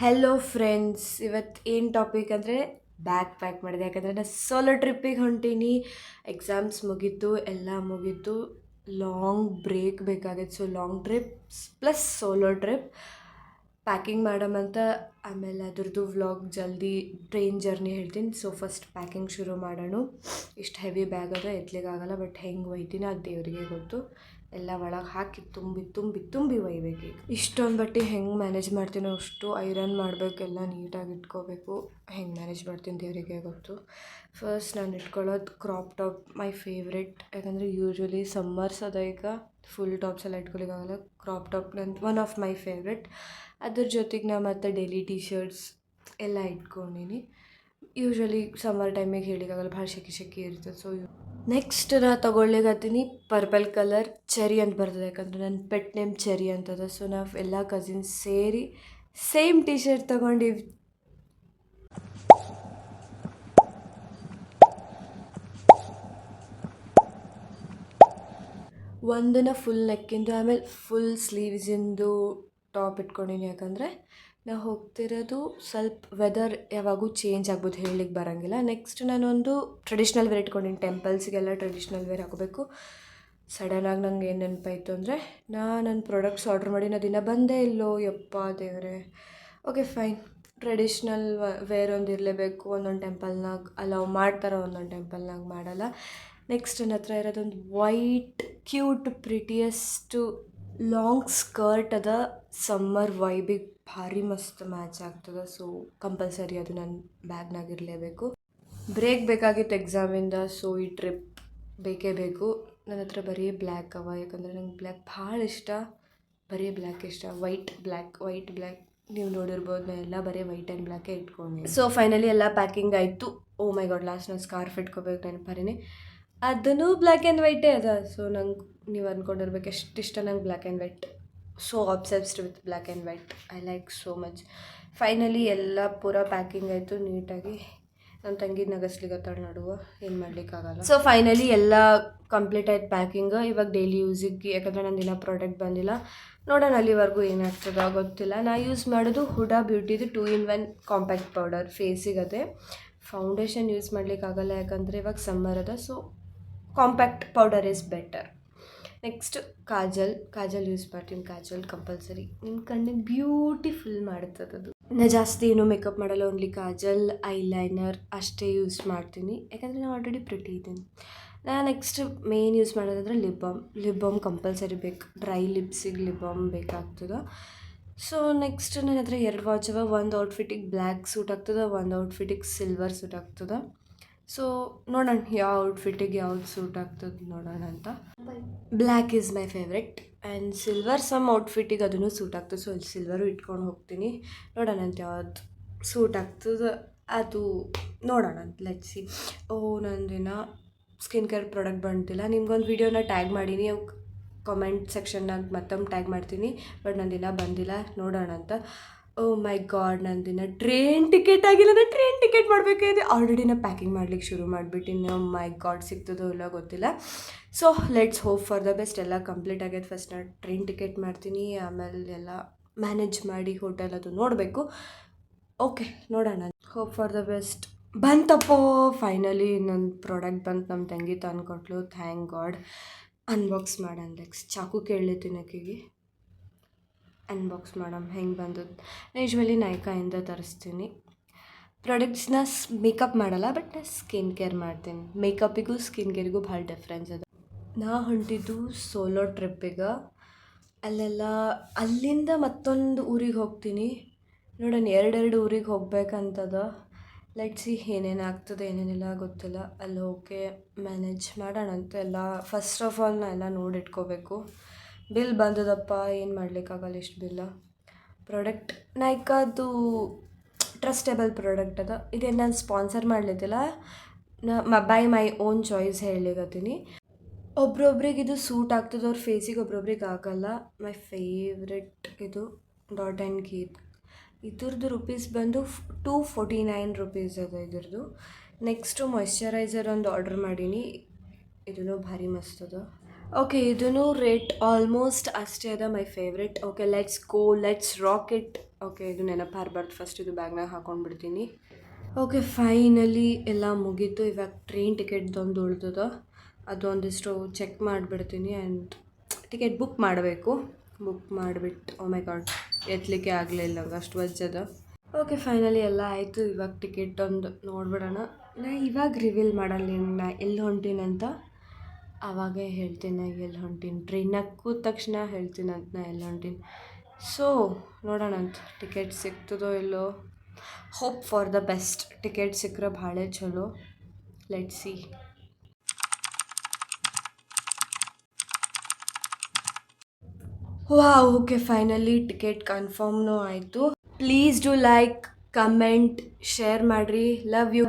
Hello friends, ಇವತ್ತು ಏನು topic ಅಂದರೆ ಬ್ಯಾಗ್ ಪ್ಯಾಕ್ ಮಾಡಿದೆ. ಯಾಕಂದರೆ ನಾನು ಸೋಲೋ ಟ್ರಿಪ್ಪಿಗೆ ಹೊಂಟೀನಿ. ಎಕ್ಸಾಮ್ಸ್ ಮುಗೀತು, ಎಲ್ಲ ಮುಗೀತು. ಲಾಂಗ್ ಬ್ರೇಕ್ ಬೇಕಾಗಿತ್ತು. So long trips plus solo trip packing ಮಾಡಮಂತ. ಆಮೇಲೆ ಅದ್ರದ್ದು ವ್ಲಾಗ್ ಜಲ್ದಿ ಟ್ರೈನ್ ಜರ್ನಿ ಹೇಳ್ತೀನಿ. ಸೊ ಫಸ್ಟ್ ಪ್ಯಾಕಿಂಗ್ ಶುರು ಮಾಡೋಣ. ಇಷ್ಟು ಹೆವಿ ಬ್ಯಾಗ್ ಅದ, ಎತ್ತಲಿಕ್ಕಾಗಲ್ಲ. ಬಟ್ ಹೆಂಗೆ ಒಯ್ತೀನಿ ಅದು ದೇವರಿಗೆ ಗೊತ್ತು. ಎಲ್ಲ ಒಳಗೆ ಹಾಕಿ ತುಂಬಿ ತುಂಬಿ ತುಂಬಿ ಒಯ್ಬೇಕು. ಈಗ ಇಷ್ಟೊಂದು ಬಟ್ಟೆ ಹೆಂಗೆ ಮ್ಯಾನೇಜ್ ಮಾಡ್ತೀನೋ ಅಷ್ಟು ಐರನ್ ಮಾಡಬೇಕು, ಎಲ್ಲ ನೀಟಾಗಿ ಇಟ್ಕೋಬೇಕು. ಹೆಂಗೆ ಮ್ಯಾನೇಜ್ ಮಾಡ್ತೀನಿ ದೇವರಿಗೆ ಗೊತ್ತು. ಫಸ್ಟ್ ನಾನು ಇಟ್ಕೊಳ್ಳೋದು ಕ್ರಾಪ್ ಟಾಪ್, ಮೈ ಫೇವ್ರೆಟ್. ಯಾಕಂದರೆ ಯೂಶ್ವಲಿ ಸಮ್ಮರ್ಸ್ ಅದ, ಈಗ ಫುಲ್ ಟಾಪ್ಸ್ ಎಲ್ಲ ಇಟ್ಕೊಳಿಕ್ಕಾಗಲ್ಲ. ಕ್ರಾಪ್ ಟಾಪ್ ನನ್ನ ಒನ್ ಆಫ್ ಮೈ ಫೇವ್ರೆಟ್. ಅದ್ರ ಜೊತೆಗೆ ನಾ ಮತ್ತು ಡೈಲಿ ಟೀ ಶರ್ಟ್ಸ್ ಎಲ್ಲ ಇಟ್ಕೊಂಡೀನಿ. ಯೂಶ್ವಲಿ ಸಮ್ಮರ್ ಟೈಮಿಗೆ ಹೇಳಿಕ್ಕಾಗಲ್ಲ, ಭಾಳ ಶೆಕೆ ಇರ್ತದೆ. ಸೊ ನೆಕ್ಸ್ಟ್ ನಾ ತೊಗೊಳ್ಳಿಕತ್ತೀನಿ ಪರ್ಪಲ್ ಕಲರ್ ಚೆರಿ ಅಂತ ಬರ್ತದೆ. ಯಾಕಂದರೆ ನನ್ನ ಪೆಟ್ ನೇಮ್ ಚೆರಿ ಅಂತದ. ಸೊ ನಾವು ಎಲ್ಲ ಕಸಿನ್ಸ್ ಸೇರಿ ಸೇಮ್ ಟೀ ಶರ್ಟ್ ತೊಗೊಂಡಿವಿ. ಒಂದನ್ನು ಫುಲ್ ನೆಕ್ಕಿಂದು, ಆಮೇಲೆ ಫುಲ್ ಸ್ಲೀವ್ಸಿಂದು ಟಾಪ್ ಇಟ್ಕೊಂಡೀನಿ. ಯಾಕಂದರೆ ನಾವು ಹೋಗ್ತಿರೋದು ಸ್ವಲ್ಪ ವೆದರ್ ಯಾವಾಗೂ ಚೇಂಜ್ ಆಗ್ಬೋದು, ಹೇಳಲಿಕ್ಕೆ ಬರೋಂಗಿಲ್ಲ. ನೆಕ್ಸ್ಟ್ ನಾನೊಂದು ಟ್ರೆಡಿಷ್ನಲ್ ವೇರ್ ಇಟ್ಕೊಂಡೀನಿ. ಟೆಂಪಲ್ಸ್ಗೆಲ್ಲ ಟ್ರೆಡಿಷ್ನಲ್ ವೇರ್ ಹಾಕೋಬೇಕು. ಸಡನ್ನಾಗಿ ನಂಗೆ ಏನು ನೆನಪಾಯಿತು ಅಂದರೆ, ನನ್ನ ಪ್ರಾಡಕ್ಟ್ಸ್ ಆರ್ಡ್ರ್ ಮಾಡಿ ದಿನ ಬಂದೇ ಇಲ್ಲೋ, ಯಪ್ಪ ದೇವರೇ. ಓಕೆ ಫೈನ್, ಟ್ರೆಡಿಷ್ನಲ್ ವೇರ್ ಒಂದು ಇರಲೇಬೇಕು. ಒಂದೊಂದು ಟೆಂಪಲ್ನಾಗ ಅಲೌ ಮಾಡ್ತಾರೆ, ಒಂದೊಂದು ಟೆಂಪಲ್ನಾಗ ಮಾಡಲ್ಲ. ನೆಕ್ಸ್ಟ್ ನನ್ನ ಹತ್ರ ಇರೋದೊಂದು ವೈಟ್ ಕ್ಯೂಟ್ ಪ್ರಿಟಿಯೆಸ್ಟು ಲಾಂಗ್ ಸ್ಕರ್ಟ್ ಅದ. ಸಮ್ಮರ್ ವೈಬಿಗೆ ಭಾರಿ ಮಸ್ತ್ ಮ್ಯಾಚ್ ಆಗ್ತದೆ. ಸೊ ಕಂಪಲ್ಸರಿ ಅದು ನನ್ನ ಬ್ಯಾಗ್ನಾಗ ಇರಲೇಬೇಕು. ಬ್ರೇಕ್ ಬೇಕಾಗಿತ್ತು ಎಕ್ಸಾಮಿಂದ. ಸೊ ಈ ಟ್ರಿಪ್ ಬೇಕೇ ಬೇಕು. ನನ್ನ ಹತ್ರ ಬರೀ ಬ್ಲ್ಯಾಕ್ ಅವ, ಯಾಕಂದರೆ ನಂಗೆ ಬ್ಲ್ಯಾಕ್ ಭಾಳ ಇಷ್ಟ. ಬರೀ ಬ್ಲ್ಯಾಕ್ ಇಷ್ಟ, ವೈಟ್ ಬ್ಲ್ಯಾಕ್ ನೀವು ನೋಡಿರ್ಬೋದು. ನಾ ಎಲ್ಲ ಬರೀ ವೈಟ್ ಆ್ಯಂಡ್ ಬ್ಲ್ಯಾಕೇ ಇಟ್ಕೊಂಡೆ. ಸೊ ಫೈನಲಿ ಎಲ್ಲ ಪ್ಯಾಕಿಂಗ್ ಆಯಿತು. ಓ ಮೈ ಗಾಡ್, ಲಾಸ್ಟ್ ನಾನು ಸ್ಕಾರ್ಫ್ ಇಟ್ಕೋಬೇಕು ನೆನಪರಿನೇ. ಅದನ್ನು ಬ್ಲ್ಯಾಕ್ ಆ್ಯಂಡ್ ವೈಟೇ ಅದ. ಸೊ ನಂಗೆ ನೀವು ಅಂದ್ಕೊಂಡಿರ್ಬೇಕು ಎಷ್ಟು ಇಷ್ಟ ನಂಗೆ black and white. So obsessed with black and white, I like so much. Finally ಎಲ್ಲ ಪೂರ ಪ್ಯಾಕಿಂಗ್ ಆಯಿತು ನೀಟಾಗಿ. ನನ್ನ ತಂಗಿ ನಗಸ್ಲಿಕ್ಕತ್ತಾಳ ನಡುವ, ಏನು ಮಾಡಲಿಕ್ಕಾಗಲ್ಲ. ಸೊ ಫೈನಲಿ ಎಲ್ಲ ಕಂಪ್ಲೀಟ್ ಆಯ್ತು ಪ್ಯಾಕಿಂಗ್. ಇವಾಗ ಡೈಲಿ ಯೂಸಿಗೆ, ಯಾಕಂದರೆ ನನ್ನ ದಿನ ಪ್ರಾಡಕ್ಟ್ ಬಂದಿಲ್ಲ. ನೋಡೋಣ ಅಲ್ಲಿವರೆಗೂ ಏನಾಗ್ತದ ಗೊತ್ತಿಲ್ಲ. ನಾ ಯೂಸ್ ಮಾಡೋದು ಹುಡಾ ಬ್ಯೂಟಿದು 2-in-1 ಕಾಂಪ್ಯಾಕ್ಟ್ ಪೌಡರ್ ಫೇಸಿಗದೆ. ಫೌಂಡೇಶನ್ ಯೂಸ್ ಮಾಡಲಿಕ್ಕಾಗಲ್ಲ, ಯಾಕಂದರೆ ಇವಾಗ ಸಮ್ಮರ್ ಅದ. So compact powder is better. Next kajal use ಮಾಡ್ತೀನಿ. ಕಾಜಲ್ ಕಂಪಲ್ಸರಿ ನಿಮ್ಮ ಕಣ್ಣಿಗೆ ಬ್ಯೂಟಿಫುಲ್ ಮಾಡುತ್ತದೆ ಅದು. ನಾ ಜಾಸ್ತಿ ಏನೂ ಮೇಕಪ್ ಮಾಡಲ್ಲ, ಓನ್ಲಿ ಕಾಜಲ್, ಐಲೈನರ್ ಅಷ್ಟೇ ಯೂಸ್ ಮಾಡ್ತೀನಿ. ಯಾಕಂದರೆ ನಾನು ಆಲ್ರೆಡಿ ಪ್ರಿಟಿ ಇದ್ದೀನಿ. ನಾನು ನೆಕ್ಸ್ಟ್ ಮೇನ್ ಯೂಸ್ ಮಾಡೋದಂದ್ರೆ ಲಿಪ್ ಬಾಮ್ ಕಂಪಲ್ಸರಿ ಬೇಕು. ಡ್ರೈ ಲಿಪ್ಸಿಗೆ ಲಿಪ್ ಬಾಮ್ ಬೇಕಾಗ್ತದೆ. ಸೊ ನೆಕ್ಸ್ಟ್ ನನ್ನ ಹತ್ರ 2 ವಾಚ್ ಅವ. ಒಂದು ಔಟ್ಫಿಟ್ಟಿಗೆ ಬ್ಲ್ಯಾಕ್ ಸೂಟ್ ಆಗ್ತದೆ, ಒಂದು ಔಟ್ಫಿಟ್ಟಿಗೆ ಸಿಲ್ವರ್ ಸೂಟ್ ಆಗ್ತದೆ. ಸೊ ನೋಡೋಣ ಯಾವ ಔಟ್ಫಿಟ್ಟಿಗೆ ಯಾವ್ದು ಸೂಟ್ ಆಗ್ತದೆ ನೋಡೋಣ ಅಂತ. Black is my favourite and silver some ಔಟ್ಫಿಟ್ಟಿಗೆ ಅದನ್ನು ಸೂಟ್ ಆಗ್ತದೆ. ಸೊ ಅಲ್ಲಿ ಸಿಲ್ವರು ಇಟ್ಕೊಂಡು ಹೋಗ್ತೀನಿ. ನೋಡೋಣ ಅಂತ ಯಾವ್ದು ಸೂಟ್ ಆಗ್ತದೆ ಅದು ನೋಡೋಣ ಅಂತ. ಲೆಟ್ಸಿ. ನಂದಿನ ಸ್ಕಿನ್ ಕೇರ್ ಪ್ರಾಡಕ್ಟ್ ಬಂದಿಲ್ಲ. ನಿಮ್ಗೊಂದು ವೀಡಿಯೋನ ಟ್ಯಾಗ್ ಮಾಡೀನಿ, ಕಾಮೆಂಟ್ ಸೆಕ್ಷನ್ನಾಗ ಮತ್ತೊಮ್ಮೆ ಟ್ಯಾಗ್ ಮಾಡ್ತೀನಿ. ಬಟ್ ನಂದಿನ ಬಂದಿಲ್ಲ, ನೋಡೋಣ ಅಂತ. ಓ ಮೈ ಗಾಡ್, ನಂದಿನ ಟ್ರೈನ್ ಟಿಕೆಟ್ ಆಗಿಲ್ಲ. ನಾನು ಟ್ರೈನ್ ಟಿಕೆಟ್ ಮಾಡಬೇಕಾಗಿದೆ. ಆಲ್ರೆಡಿ ನಾನು ಪ್ಯಾಕಿಂಗ್ ಮಾಡ್ಲಿಕ್ಕೆ ಶುರು ಮಾಡಿಬಿಟ್ಟಿನಿ. ಓ ಮೈ ಗಾಡ್, ಸಿಗ್ತದೋ ಇಲ್ಲ ಗೊತ್ತಿಲ್ಲ. So let's hope for the best. ಎಲ್ಲ ಕಂಪ್ಲೀಟ್ ಆಗೈತೆ. ಫಸ್ಟ್ ನಾನು ಟ್ರೈನ್ ಟಿಕೆಟ್ ಮಾಡ್ತೀನಿ, ಆಮೇಲೆ ಎಲ್ಲ ಮ್ಯಾನೇಜ್ ಮಾಡಿ ಹೋಟೆಲ್ ಅದು ನೋಡಬೇಕು. ಓಕೆ ನೋಡೋಣ, ಹೋಪ್ ಫಾರ್ ದ ಬೆಸ್ಟ್. ಬಂತಪ್ಪೋ ಫೈನಲಿ ನನ್ನ ಪ್ರಾಡಕ್ಟ್ ಬಂತು. ನಮ್ಮ ತಂಗಿ ತಂದುಕೊಟ್ಲು, ಥ್ಯಾಂಕ್ ಗಾಡ್. ಅನ್ಬಾಕ್ಸ್ ಮಾಡೋಣ. ನೆಕ್ಸ್ಟ್ ಚಾಕು ಕೇಳಲಿತ್ತೀನಿ ಆಕೆಗೆ. ಅನ್ಬಾಕ್ಸ್ ಮಾಡಮ್ ಹೆಂಗೆ ಬಂದದ್ದು. ಯೂಶ್ವಲಿ ನೈಕಾಯಿಂದ ತರಿಸ್ತೀನಿ ಪ್ರಾಡಕ್ಟ್ಸ್ನ. ಮೇಕಪ್ ಮಾಡಲ್ಲ, ಬಟ್ ಸ್ಕಿನ್ ಕೇರ್ ಮಾಡ್ತೀನಿ. ಮೇಕಪ್ಪಿಗೂ ಸ್ಕಿನ್ ಕೇರಿಗೂ ಭಾಳ ಡಿಫ್ರೆನ್ಸ್ ಅದ. ನಾ ಹೊಂಟಿದ್ದು ಸೋಲೋ ಟ್ರಿಪ್ಪಿಗೆ. ಅಲ್ಲಿಂದ ಮತ್ತೊಂದು ಊರಿಗೆ ಹೋಗ್ತೀನಿ. ನೋಡೋಣ, 2 ಊರಿಗೆ ಹೋಗ್ಬೇಕಂತದ. ಲೆಟ್ಸಿ ಏನೇನು ಆಗ್ತದೆ ಏನೇನಿಲ್ಲ ಗೊತ್ತಿಲ್ಲ. ಅಲ್ಲಿ ಹೋಗಿ ಮ್ಯಾನೇಜ್ ಮಾಡೋಣ ಅಂತ. ಎಲ್ಲ ಫಸ್ಟ್ ಆಫ್ ಆಲ್ ನಾ ಎಲ್ಲ ನೋಡಿಟ್ಕೋಬೇಕು. ಬಿಲ್ ಬಂದದಪ್ಪ, ಏನು ಮಾಡಲಿಕ್ಕಾಗಲ್ಲ ಇಷ್ಟು ಬಿಲ್ಲ. ಪ್ರಾಡಕ್ಟ್ ನೈಕಾದು ಟ್ರಸ್ಟೇಬಲ್ ಪ್ರಾಡಕ್ಟ್ ಅದ. ಇದೇನು ನಾನು ಸ್ಪಾನ್ಸರ್ ಮಾಡಲಿದ್ದಿಲ್ಲ, ಬೈ ಮೈ ಓನ್ ಚಾಯ್ಸ್ ಹೇಳಲಿಕತ್ತೀನಿ. ಒಬ್ರೊಬ್ರಿಗೆ ಇದು ಸೂಟ್ ಆಗ್ತದೆ ಅವ್ರ ಫೇಸಿಗೆ, ಒಬ್ರೊಬ್ರಿಗೆ ಆಗಲ್ಲ. ಮೈ ಫೇವ್ರೆಟ್ ಇದು ಡಾಟ್ ಆ್ಯಂಡ್ ಕೀ. ಇದ್ರದ್ದು ರುಪೀಸ್ ಬಂದು 249 ರುಪೀಸ್ ಅದ ಇದ್ರದ್ದು. ನೆಕ್ಸ್ಟು ಮಾಯ್ಶ್ಚರೈಸರ್ ಒಂದು ಆರ್ಡ್ರ್ ಮಾಡೀನಿ. ಇದೂ ಭಾರಿ ಮಸ್ತ್ ಅದ. ಓಕೆ, ಇದೂ ರೇಟ್ ಆಲ್ಮೋಸ್ಟ್ ಅಷ್ಟೇ ಅದ. My favourite. Okay let's go, let's rock it. Okay, ಇದು ನೆನಪು ಹಾರಬಾರ್ದು, ಫಸ್ಟ್ ಇದು ಬ್ಯಾಗ್ನಾಗ ಹಾಕೊಂಡ್ಬಿಡ್ತೀನಿ. ಓಕೆ, ಫೈನಲಿ ಎಲ್ಲ ಮುಗೀತು. ಇವಾಗ ಟ್ರೈನ್ ಟಿಕೆಟ್ದೊಂದು ಉಳ್ದದ, ಅದೊಂದಿಷ್ಟು ಚೆಕ್ ಮಾಡಿಬಿಡ್ತೀನಿ. ಆ್ಯಂಡ್ ಟಿಕೆಟ್ ಬುಕ್ ಮಾಡಬೇಕು. ಬುಕ್ ಮಾಡಿಬಿಟ್ಟು, ಓ ಮೈ ಗಾಡ್, ಎತ್ತಲಿಕ್ಕೆ ಆಗಲಿಲ್ಲ, ಅಷ್ಟು ವಜ್ಜದ. ಓಕೆ, ಫೈನಲಿ ಎಲ್ಲ ಆಯಿತು. ಇವಾಗ ಟಿಕೆಟ್ ಒಂದು ನೋಡ್ಬಿಡೋಣ. ನಾ ಇವಾಗ ರಿವೀಲ್ ಮಾಡಲ್ಲ ನಾ ಎಲ್ಲಿ ಹೊಂಟೀನಂತ, ಆವಾಗೇ ಹೇಳ್ತೀನಿ ನಾ ಎಲ್ಲಿ ಹೊಂಟೀನಿ. ಟ್ರೈನಾಗ ಕೂತ ತಕ್ಷಣ ಹೇಳ್ತೀನಿ ಅಂತ ನಾ ಎಲ್ಲಿ ಹೊಂಟೀನಿ. ಸೊ ನೋಡೋಣ ಅಂತ ಟಿಕೆಟ್ ಸಿಗ್ತದೋ ಇಲ್ಲೋ. Hope for the best. Ticket ಸಿಕ್ಕರೆ ಭಾಳ ಚಲೋ. Let's see. Wow, okay, finally ticket ಕನ್ಫರ್ಮ್ನೂ ಆಯಿತು. Please do like, comment, share ಮಾಡಿರಿ. Love you.